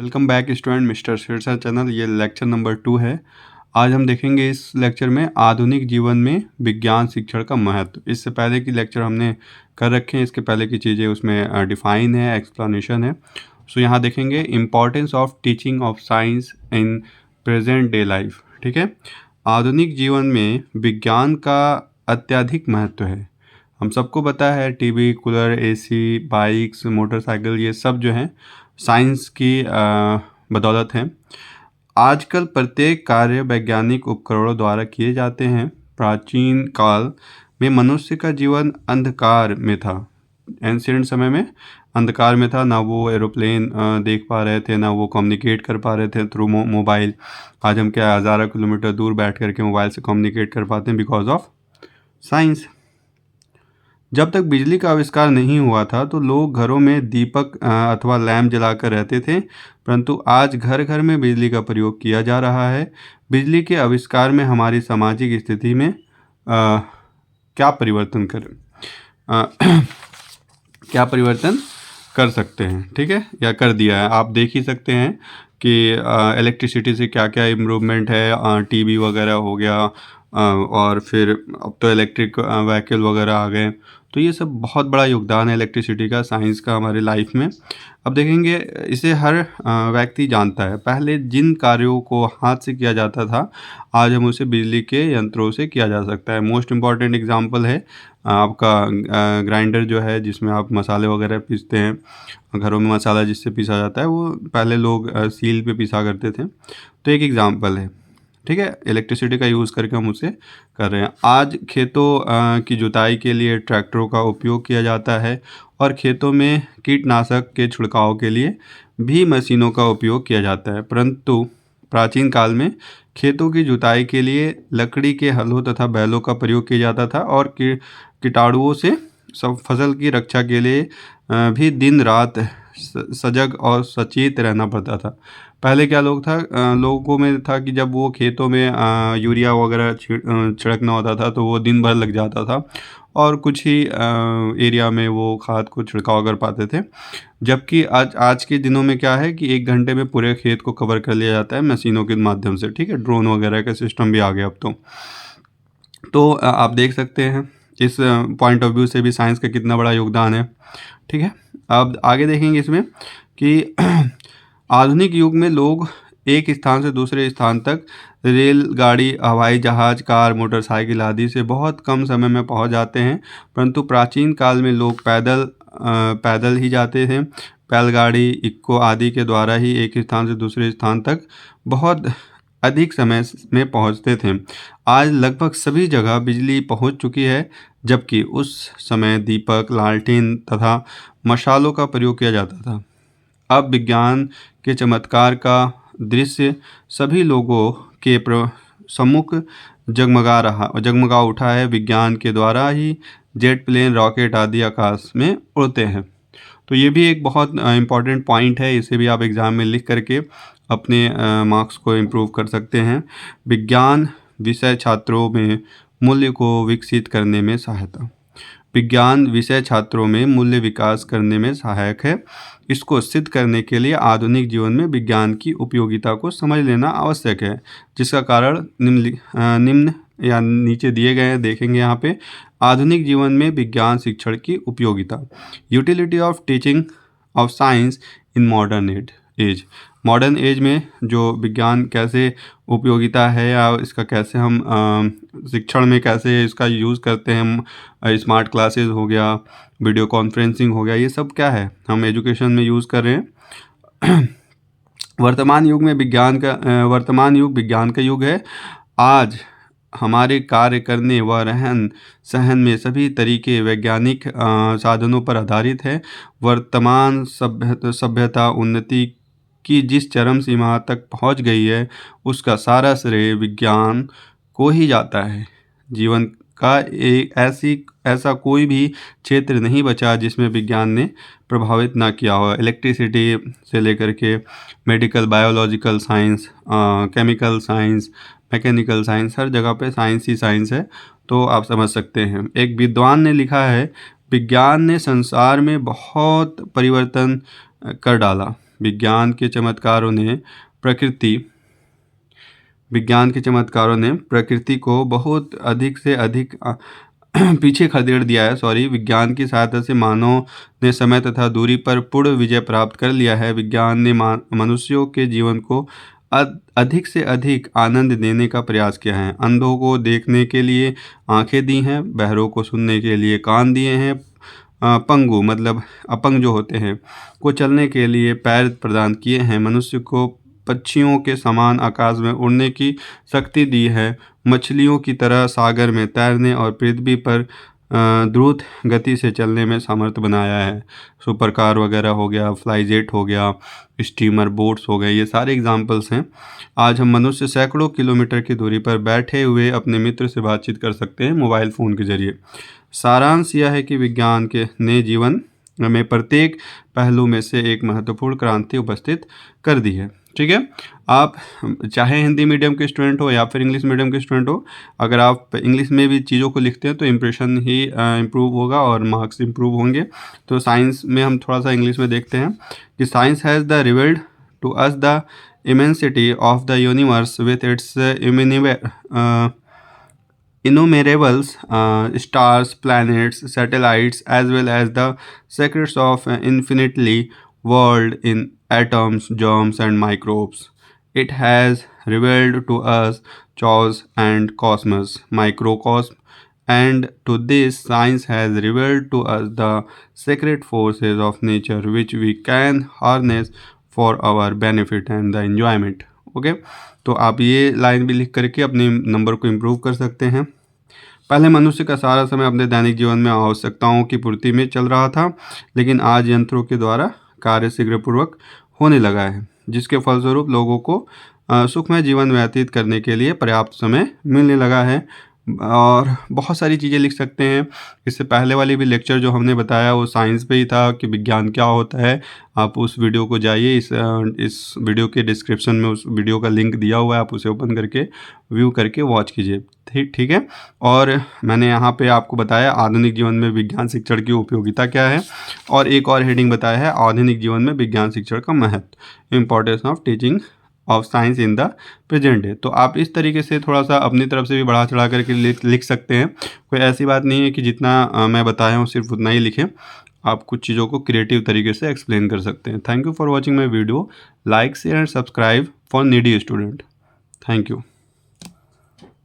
Welcome back student mister Sirsa channel. ये lecture number 2 है। आज हम देखेंगे इस लेक्चर में आधुनिक जीवन में विज्ञान शिक्षण का महत्व। इससे पहले की लेक्चर हमने कर रखे हैं, इसके पहले की चीज़ें उसमें डिफाइन है, एक्सप्लेनेशन है। सो यहाँ देखेंगे importance of teaching of science in present day life. ठीक है, आधुनिक जीवन में विज्ञान का अत्यधिक महत्व है। हम सबको पता है TV, cooler, AC, bikes, motorcycle, ये सब जो हैं साइंस की बदौलत हैं। आजकल प्रत्येक कार्य वैज्ञानिक उपकरणों द्वारा किए जाते हैं। प्राचीन काल में मनुष्य का जीवन अंधकार में था। एंशिएंट समय में अंधकार में था, ना वो एरोप्लेन देख पा रहे थे, ना वो कम्युनिकेट कर पा रहे थे थ्रू मोबाइल। आज हम क्या हज़ारों किलोमीटर दूर बैठ करके मोबाइल से कम्युनिकेट कर पाते हैं बिकॉज ऑफ साइंस। जब तक बिजली का आविष्कार नहीं हुआ था तो लोग घरों में दीपक अथवा लैंप जलाकर रहते थे, परंतु आज घर घर में बिजली का प्रयोग किया जा रहा है। बिजली के आविष्कार में हमारी सामाजिक स्थिति में क्या परिवर्तन क्या परिवर्तन कर सकते हैं, ठीक है, या कर दिया है। आप देख ही सकते हैं कि इलेक्ट्रिसिटी से क्या क्या इम्प्रूवमेंट है। टीवी वगैरह हो गया, और फिर अब तो इलेक्ट्रिक व्हीकल वगैरह आ गए। तो ये सब बहुत बड़ा योगदान है इलेक्ट्रिसिटी का, साइंस का हमारे लाइफ में। अब देखेंगे इसे हर व्यक्ति जानता है। पहले जिन कार्यों को हाथ से किया जाता था, आज हम उसे बिजली के यंत्रों से किया जा सकता है। मोस्ट इम्पॉर्टेंट एग्जांपल है आपका ग्राइंडर जो है, जिसमें आप मसाले वगैरह पीसते हैं। घरों में मसाला जिससे पीसा जाता है वो पहले लोग सील पे पीसा करते थे। तो एक एग्जांपल है, ठीक है, इलेक्ट्रिसिटी का यूज़ करके हम उसे कर रहे हैं। आज खेतों की जुताई के लिए ट्रैक्टरों का उपयोग किया जाता है, और खेतों में कीटनाशक के छिड़काव के लिए भी मशीनों का उपयोग किया जाता है। परंतु प्राचीन काल में खेतों की जुताई के लिए लकड़ी के हलों तथा बैलों का प्रयोग किया जाता था, और कीटाणुओं से सब फसल की रक्षा के लिए भी दिन रात सजग और सचेत रहना पड़ता था। पहले क्या लोगों में था कि जब वो खेतों में यूरिया वगैरह छिड़कना होता था तो वो दिन भर लग जाता था, और कुछ ही एरिया में वो खाद को छिड़काव कर पाते थे। जबकि आज के दिनों में क्या है कि 1 घंटे में पूरे खेत को कवर कर लिया जाता है मशीनों के माध्यम से, ठीक है। ड्रोन वगैरह का सिस्टम भी आ गया अब तो आप देख सकते हैं इस पॉइंट ऑफ व्यू से भी साइंस का कितना बड़ा योगदान है, ठीक है। अब आगे देखेंगे इसमें कि आधुनिक युग में लोग एक स्थान से दूसरे स्थान तक रेलगाड़ी, हवाई जहाज़, कार, मोटरसाइकिल आदि से बहुत कम समय में पहुंच जाते हैं। परंतु प्राचीन काल में लोग पैदल ही जाते थे। बैलगाड़ी, इक्को आदि के द्वारा ही एक स्थान से दूसरे स्थान तक बहुत अधिक समय में पहुंचते थे। आज लगभग सभी जगह बिजली पहुंच चुकी है, जबकि उस समय दीपक, लालटेन तथा मशालों का प्रयोग किया जाता था। अब विज्ञान के चमत्कार का दृश्य सभी लोगों के सम्मुख जगमगा उठा है। विज्ञान के द्वारा ही जेट प्लेन, रॉकेट आदि आकाश में उड़ते हैं। तो ये भी एक बहुत इम्पॉर्टेंट पॉइंट है, इसे भी आप एग्ज़ाम में लिख करके अपने मार्क्स को इम्प्रूव कर सकते हैं। विज्ञान विषय छात्रों में मूल्य को विकसित करने में सहायता। विज्ञान विषय छात्रों में मूल्य विकास करने में सहायक है। इसको सिद्ध करने के लिए आधुनिक जीवन में विज्ञान की उपयोगिता को समझ लेना आवश्यक है, जिसका कारण निम्न या नीचे दिए गए हैं, देखेंगे यहाँ पे। आधुनिक जीवन में विज्ञान शिक्षण की उपयोगिता, utility of teaching of science in modern age. Modern age में जो विज्ञान कैसे उपयोगिता है, या इसका कैसे हम शिक्षण में कैसे इसका यूज़ करते हैं। हम स्मार्ट क्लासेस हो गया, वीडियो कॉन्फ्रेंसिंग हो गया, ये सब क्या है हम एजुकेशन में यूज़ कर रहे हैं। वर्तमान युग विज्ञान का युग है। आज हमारे कार्य करने व रहन सहन में सभी तरीके वैज्ञानिक साधनों पर आधारित है। वर्तमान सभ्यता उन्नति की जिस चरम सीमा तक पहुंच गई है, उसका सारा श्रेय विज्ञान को ही जाता है। जीवन का ऐसा कोई भी क्षेत्र नहीं बचा जिसमें विज्ञान ने प्रभावित ना किया हो। इलेक्ट्रिसिटी से लेकर के medical, biological science, chemical science, mechanical science, हर जगह पे साइंस ही साइंस है। तो आप समझ सकते हैं। एक विद्वान ने लिखा है, विज्ञान ने संसार में बहुत परिवर्तन कर डाला। विज्ञान के चमत्कारों ने प्रकृति को बहुत अधिक से अधिक पीछे खदेड़ दिया है। विज्ञान की सहायता से मानव ने समय तथा दूरी पर पूर्ण विजय प्राप्त कर लिया है। विज्ञान ने मनुष्यों के जीवन को अधिक से अधिक आनंद देने का प्रयास किया है। अंधों को देखने के लिए आंखें दी हैं, बहरों को सुनने के लिए कान दिए हैं, पंगु मतलब अपंग जो होते हैं को चलने के लिए पैर प्रदान किए हैं। मनुष्य को पक्षियों के समान आकाश में उड़ने की शक्ति दी है, मछलियों की तरह सागर में तैरने और पृथ्वी पर द्रुत गति से चलने में समर्थ बनाया है। सुपर कार वगैरह हो गया, फ्लाईजेट हो गया, स्टीमर, बोट्स हो गए, ये सारे एग्जाम्पल्स हैं। आज हम मनुष्य सैकड़ों किलोमीटर की दूरी पर बैठे हुए अपने मित्र से बातचीत कर सकते हैं मोबाइल फ़ोन के जरिए। सारांश यह है कि विज्ञान के ने जीवन में प्रत्येक पहलू में से एक महत्वपूर्ण क्रांति उपस्थित कर दी है। ठीक है, आप चाहे हिंदी मीडियम के स्टूडेंट हो या फिर इंग्लिश मीडियम के स्टूडेंट हो, अगर आप इंग्लिश में भी चीज़ों को लिखते हैं तो इम्प्रेशन ही इम्प्रूव होगा और मार्क्स इम्प्रूव होंगे। तो साइंस में हम थोड़ा सा इंग्लिश में देखते हैं कि science has the revealed to us the immensity of the universe with its innumerable stars, planets, satellites, as well as the secrets of infinitely world in atoms, germs, and microbes. It has revealed to us chaos and cosmos, microcosm, and to this science has revealed to us the secret forces of nature which we can harness for our benefit and the enjoyment. Okay, तो आप ये line भी लिख करके अपने number को improve कर सकते हैं। पहले मनुष्य का सारा समय अपने दैनिक जीवन में आवश्यकताओं की पूर्ति में चल रहा था, लेकिन आज यंत्रों के द्वारा कार्य शीघ्रपूर्वक होने लगा है, जिसके फलस्वरूप लोगों को सुखमय जीवन व्यतीत करने के लिए पर्याप्त समय मिलने लगा है। और बहुत सारी चीज़ें लिख सकते हैं। इससे पहले वाली भी लेक्चर जो हमने बताया वो साइंस पे ही था कि विज्ञान क्या होता है। आप उस वीडियो को जाइए, इस वीडियो के डिस्क्रिप्शन में उस वीडियो का लिंक दिया हुआ है, आप उसे ओपन करके व्यू करके वॉच कीजिए। ठीक है, और मैंने यहाँ पे आपको बताया आधुनिक जीवन में विज्ञान शिक्षण की उपयोगिता क्या है, और एक और हेडिंग बताया है आधुनिक जीवन में विज्ञान शिक्षण का महत्व, importance of teaching of science in the present day. तो आप इस तरीके से थोड़ा सा अपनी तरफ से भी बढ़ा चढ़ा करके लिख सकते हैं। कोई ऐसी बात नहीं है कि जितना मैं बताया हूँ सिर्फ उतना ही लिखें, आप कुछ चीज़ों को क्रिएटिव तरीके से एक्सप्लेन कर सकते हैं। Thank you for watching my video. Like, share and subscribe for needy student. Thank you.